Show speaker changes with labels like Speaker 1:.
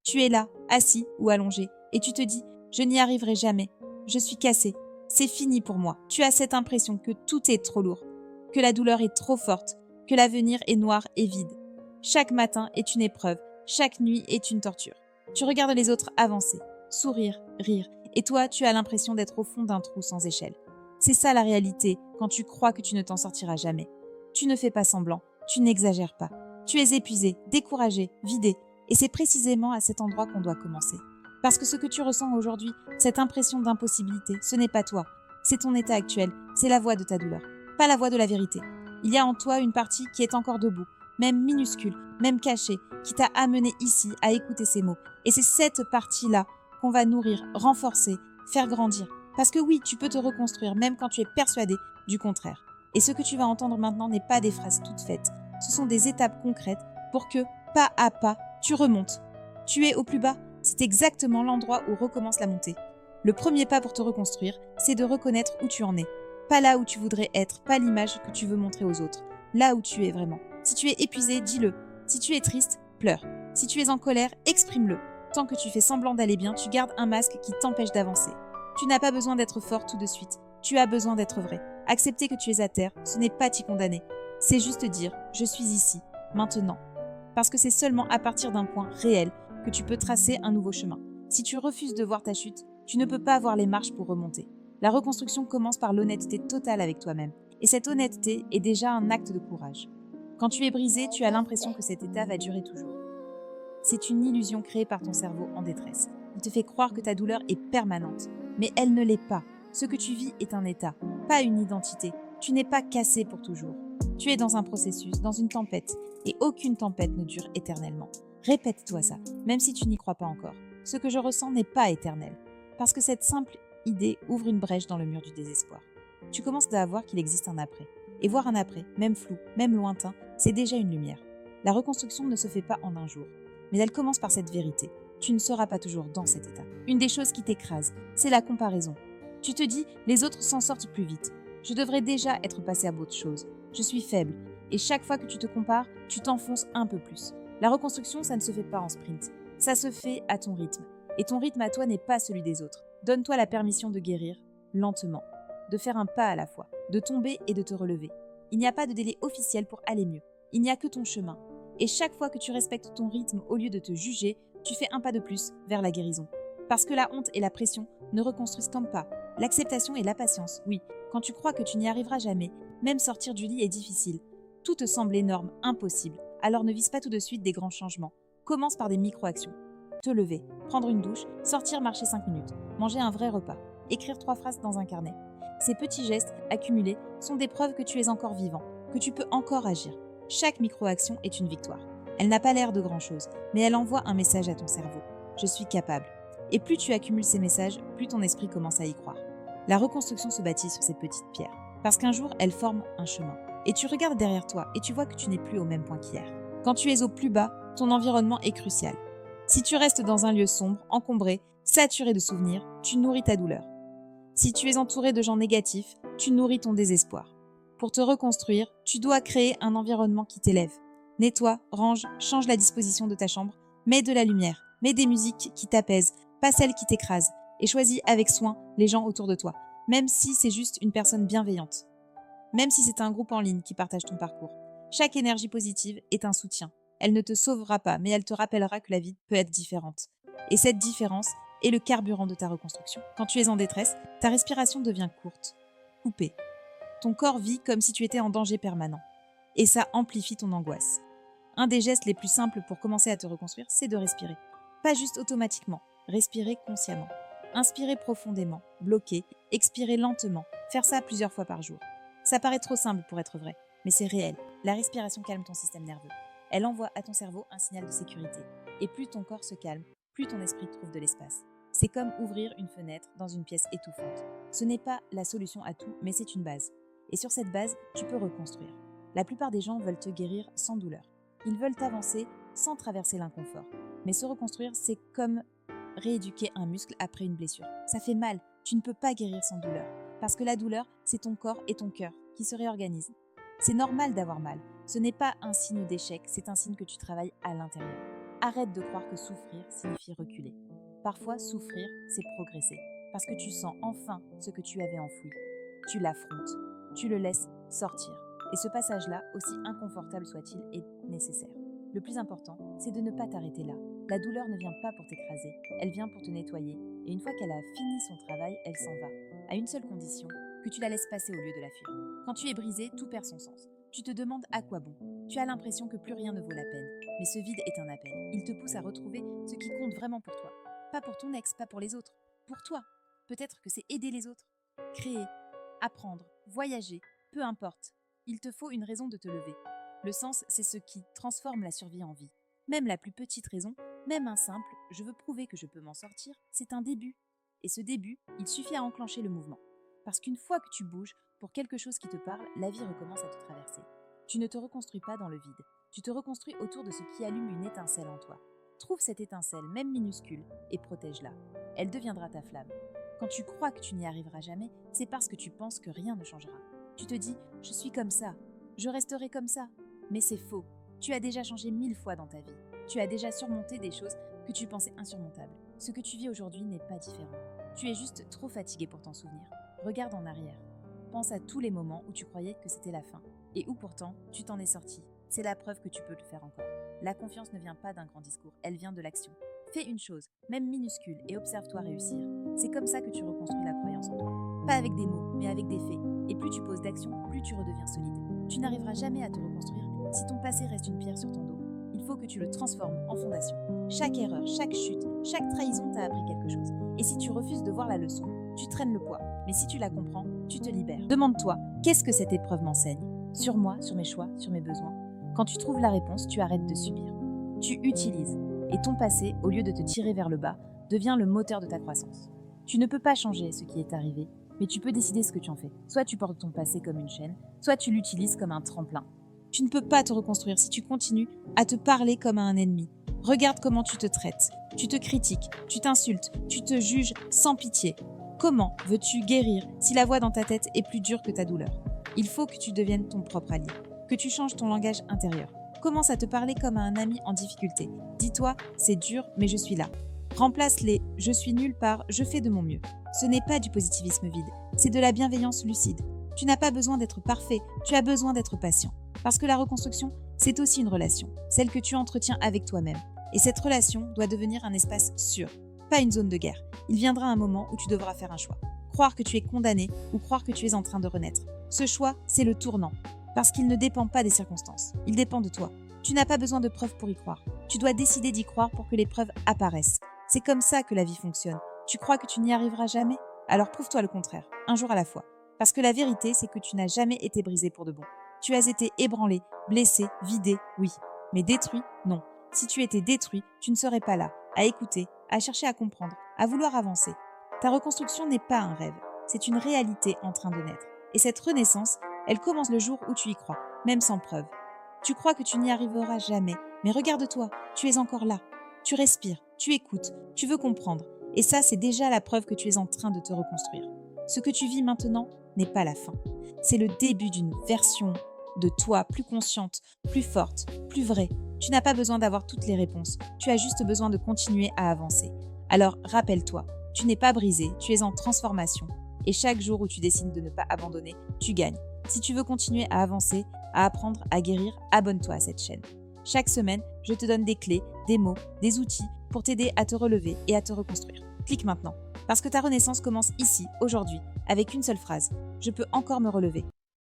Speaker 1: Tu es là, assis ou allongé, et tu te dis « Je n'y arriverai jamais, je suis cassé, c'est fini pour moi ». Tu as cette impression que tout est trop lourd, que la douleur est trop forte, que l'avenir est noir et vide. Chaque matin est une épreuve, chaque nuit est une torture. Tu regardes les autres avancer, sourire, rire, et toi, tu as l'impression d'être au fond d'un trou sans échelle. C'est ça la réalité quand tu crois que tu ne t'en sortiras jamais. Tu ne fais pas semblant, tu n'exagères pas. Tu es épuisé, découragé, vidé, et c'est précisément à cet endroit qu'on doit commencer. Parce que ce que tu ressens aujourd'hui, cette impression d'impossibilité, ce n'est pas toi, c'est ton état actuel, c'est la voix de ta douleur, pas la voix de la vérité. Il y a en toi une partie qui est encore debout, même minuscule, même cachée, qui t'a amené ici à écouter ces mots. Et c'est cette partie-là qu'on va nourrir, renforcer, faire grandir. Parce que oui, tu peux te reconstruire, même quand tu es persuadé du contraire. Et ce que tu vas entendre maintenant n'est pas des phrases toutes faites. Ce sont des étapes concrètes pour que, pas à pas, tu remontes. Tu es au plus bas, c'est exactement l'endroit où recommence la montée. Le premier pas pour te reconstruire, c'est de reconnaître où tu en es. Pas là où tu voudrais être, pas l'image que tu veux montrer aux autres. Là où tu es vraiment. Si tu es épuisé, dis-le. Si tu es triste, pleure. Si tu es en colère, exprime-le. Tant que tu fais semblant d'aller bien, tu gardes un masque qui t'empêche d'avancer. Tu n'as pas besoin d'être fort tout de suite. Tu as besoin d'être vrai. Accepter que tu es à terre, ce n'est pas t'y condamner. C'est juste dire « je suis ici, maintenant ». Parce que c'est seulement à partir d'un point réel que tu peux tracer un nouveau chemin. Si tu refuses de voir ta chute, tu ne peux pas voir les marches pour remonter. La reconstruction commence par l'honnêteté totale avec toi-même. Et cette honnêteté est déjà un acte de courage. Quand tu es brisé, tu as l'impression que cet état va durer toujours. C'est une illusion créée par ton cerveau en détresse. Il te fait croire que ta douleur est permanente. Mais elle ne l'est pas. Ce que tu vis est un état, pas une identité. Tu n'es pas cassé pour toujours. Tu es dans un processus, dans une tempête. Et aucune tempête ne dure éternellement. Répète-toi ça, même si tu n'y crois pas encore. Ce que je ressens n'est pas éternel. Parce que cette simple idée ouvre une brèche dans le mur du désespoir. Tu commences à voir qu'il existe un après. Et voir un après, même flou, même lointain, c'est déjà une lumière. La reconstruction ne se fait pas en un jour. Mais elle commence par cette vérité. Tu ne seras pas toujours dans cet état. Une des choses qui t'écrase, c'est la comparaison. Tu te dis, les autres s'en sortent plus vite. Je devrais déjà être passé à d'autres choses. Je suis faible. Et chaque fois que tu te compares, tu t'enfonces un peu plus. La reconstruction, ça ne se fait pas en sprint. Ça se fait à ton rythme. Et ton rythme à toi n'est pas celui des autres. Donne-toi la permission de guérir, lentement. De faire un pas à la fois. De tomber et de te relever. Il n'y a pas de délai officiel pour aller mieux. Il n'y a que ton chemin. Et chaque fois que tu respectes ton rythme au lieu de te juger, tu fais un pas de plus vers la guérison. Parce que la honte et la pression ne reconstruisent comme pas. L'acceptation et la patience, oui. Quand tu crois que tu n'y arriveras jamais, même sortir du lit est difficile. Tout te semble énorme, impossible. Alors ne vise pas tout de suite des grands changements. Commence par des micro-actions. Te lever, prendre une douche, sortir marcher 5 minutes, manger un vrai repas, écrire 3 phrases dans un carnet. Ces petits gestes, accumulés, sont des preuves que tu es encore vivant, que tu peux encore agir. Chaque micro-action est une victoire. Elle n'a pas l'air de grand-chose, mais elle envoie un message à ton cerveau. Je suis capable. Et plus tu accumules ces messages, plus ton esprit commence à y croire. La reconstruction se bâtit sur ces petites pierres, parce qu'un jour, elles forment un chemin. Et tu regardes derrière toi et tu vois que tu n'es plus au même point qu'hier. Quand tu es au plus bas, ton environnement est crucial. Si tu restes dans un lieu sombre, encombré, saturé de souvenirs, tu nourris ta douleur. Si tu es entouré de gens négatifs, tu nourris ton désespoir. Pour te reconstruire, tu dois créer un environnement qui t'élève. Nettoie, range, change la disposition de ta chambre, mets de la lumière, mets des musiques qui t'apaisent, pas celles qui t'écrasent, et choisis avec soin les gens autour de toi, même si c'est juste une personne bienveillante. Même si c'est un groupe en ligne qui partage ton parcours. Chaque énergie positive est un soutien. Elle ne te sauvera pas, mais elle te rappellera que la vie peut être différente. Et cette différence est le carburant de ta reconstruction. Quand tu es en détresse, ta respiration devient courte, coupée. Ton corps vit comme si tu étais en danger permanent. Et ça amplifie ton angoisse. Un des gestes les plus simples pour commencer à te reconstruire, c'est de respirer. Pas juste automatiquement, respirer consciemment. Inspirer profondément, bloquer, expirer lentement, faire ça plusieurs fois par jour. Ça paraît trop simple pour être vrai, mais c'est réel. La respiration calme ton système nerveux. Elle envoie à ton cerveau un signal de sécurité. Et plus ton corps se calme, plus ton esprit trouve de l'espace. C'est comme ouvrir une fenêtre dans une pièce étouffante. Ce n'est pas la solution à tout, mais c'est une base. Et sur cette base, tu peux reconstruire. La plupart des gens veulent te guérir sans douleur. Ils veulent avancer sans traverser l'inconfort. Mais se reconstruire, c'est comme rééduquer un muscle après une blessure. Ça fait mal, tu ne peux pas guérir sans douleur. Parce que la douleur, c'est ton corps et ton cœur qui se réorganisent. C'est normal d'avoir mal. Ce n'est pas un signe d'échec, c'est un signe que tu travailles à l'intérieur. Arrête de croire que souffrir signifie reculer. Parfois, souffrir, c'est progresser, parce que tu sens enfin ce que tu avais enfoui. Tu l'affrontes, tu le laisses sortir. Et ce passage-là, aussi inconfortable soit-il, est nécessaire. Le plus important, c'est de ne pas t'arrêter là. La douleur ne vient pas pour t'écraser, elle vient pour te nettoyer. Et une fois qu'elle a fini son travail, elle s'en va. À une seule condition, que tu la laisses passer au lieu de la fuir. Quand tu es brisé, tout perd son sens. Tu te demandes à quoi bon. Tu as l'impression que plus rien ne vaut la peine. Mais ce vide est un appel. Il te pousse à retrouver ce qui compte vraiment pour toi. Pas pour ton ex, pas pour les autres. Pour toi. Peut-être que c'est aider les autres. Créer, apprendre, voyager, peu importe. Il te faut une raison de te lever. Le sens, c'est ce qui transforme la survie en vie. Même la plus petite raison, même un simple « je veux prouver que je peux m'en sortir », c'est un début. Et ce début, il suffit à enclencher le mouvement. Parce qu'une fois que tu bouges pour quelque chose qui te parle, la vie recommence à te traverser. Tu ne te reconstruis pas dans le vide. Tu te reconstruis autour de ce qui allume une étincelle en toi. Trouve cette étincelle, même minuscule, et protège-la. Elle deviendra ta flamme. Quand tu crois que tu n'y arriveras jamais, c'est parce que tu penses que rien ne changera. Tu te dis « je suis comme ça, je resterai comme ça ». Mais c'est faux. Tu as déjà changé 1000 fois dans ta vie. Tu as déjà surmonté des choses que tu pensais insurmontables. Ce que tu vis aujourd'hui n'est pas différent. Tu es juste trop fatigué pour t'en souvenir. Regarde en arrière. Pense à tous les moments où tu croyais que c'était la fin et où pourtant tu t'en es sorti. C'est la preuve que tu peux le faire encore. La confiance ne vient pas d'un grand discours, elle vient de l'action. Fais une chose, même minuscule, et observe-toi réussir. C'est comme ça que tu reconstruis la croyance en toi. Pas avec des mots, mais avec des faits. Et plus tu poses d'action, plus tu redeviens solide. Tu n'arriveras jamais à te reconstruire si ton passé reste une pierre sur ton dos. Il faut que tu le transformes en fondation. Chaque erreur, chaque chute, chaque trahison t'a appris quelque chose. Et si tu refuses de voir la leçon, tu traînes le poids. Mais si tu la comprends, tu te libères. Demande-toi, qu'est-ce que cette épreuve m'enseigne ? Sur moi, sur mes choix, sur mes besoins. Quand tu trouves la réponse, tu arrêtes de subir. Tu utilises. Et ton passé, au lieu de te tirer vers le bas, devient le moteur de ta croissance. Tu ne peux pas changer ce qui est arrivé, mais tu peux décider ce que tu en fais. Soit tu portes ton passé comme une chaîne, soit tu l'utilises comme un tremplin. Tu ne peux pas te reconstruire si tu continues à te parler comme à un ennemi. Regarde comment tu te traites. Tu te critiques, tu t'insultes, tu te juges sans pitié. Comment veux-tu guérir si la voix dans ta tête est plus dure que ta douleur ? Il faut que tu deviennes ton propre allié, que tu changes ton langage intérieur. Commence à te parler comme à un ami en difficulté. Dis-toi, c'est dur, mais je suis là. Remplace les « je suis nul » par « je fais de mon mieux ». Ce n'est pas du positivisme vide, c'est de la bienveillance lucide. Tu n'as pas besoin d'être parfait, tu as besoin d'être patient. Parce que la reconstruction, c'est aussi une relation, celle que tu entretiens avec toi-même. Et cette relation doit devenir un espace sûr, pas une zone de guerre. Il viendra un moment où tu devras faire un choix. Croire que tu es condamné ou croire que tu es en train de renaître. Ce choix, c'est le tournant. Parce qu'il ne dépend pas des circonstances, il dépend de toi. Tu n'as pas besoin de preuves pour y croire. Tu dois décider d'y croire pour que les preuves apparaissent. C'est comme ça que la vie fonctionne. Tu crois que tu n'y arriveras jamais ? Alors prouve-toi le contraire, un jour à la fois. Parce que la vérité, c'est que tu n'as jamais été brisé pour de bon. Tu as été ébranlé, blessé, vidé, oui. Mais détruit, non. Si tu étais détruit, tu ne serais pas là, à écouter, à chercher à comprendre, à vouloir avancer. Ta reconstruction n'est pas un rêve, c'est une réalité en train de naître. Et cette renaissance, elle commence le jour où tu y crois, même sans preuve. Tu crois que tu n'y arriveras jamais, mais regarde-toi, tu es encore là. Tu respires, tu écoutes, tu veux comprendre. Et ça, c'est déjà la preuve que tu es en train de te reconstruire. Ce que tu vis maintenant n'est pas la fin. C'est le début d'une version de toi plus consciente, plus forte, plus vraie. Tu n'as pas besoin d'avoir toutes les réponses. Tu as juste besoin de continuer à avancer. Alors, rappelle-toi, tu n'es pas brisé, tu es en transformation. Et chaque jour où tu décides de ne pas abandonner, tu gagnes. Si tu veux continuer à avancer, à apprendre, à guérir, abonne-toi à cette chaîne. Chaque semaine, je te donne des clés, des mots, des outils pour t'aider à te relever et à te reconstruire. Clique maintenant, parce que ta renaissance commence ici, aujourd'hui, avec une seule phrase. Je peux encore me relever.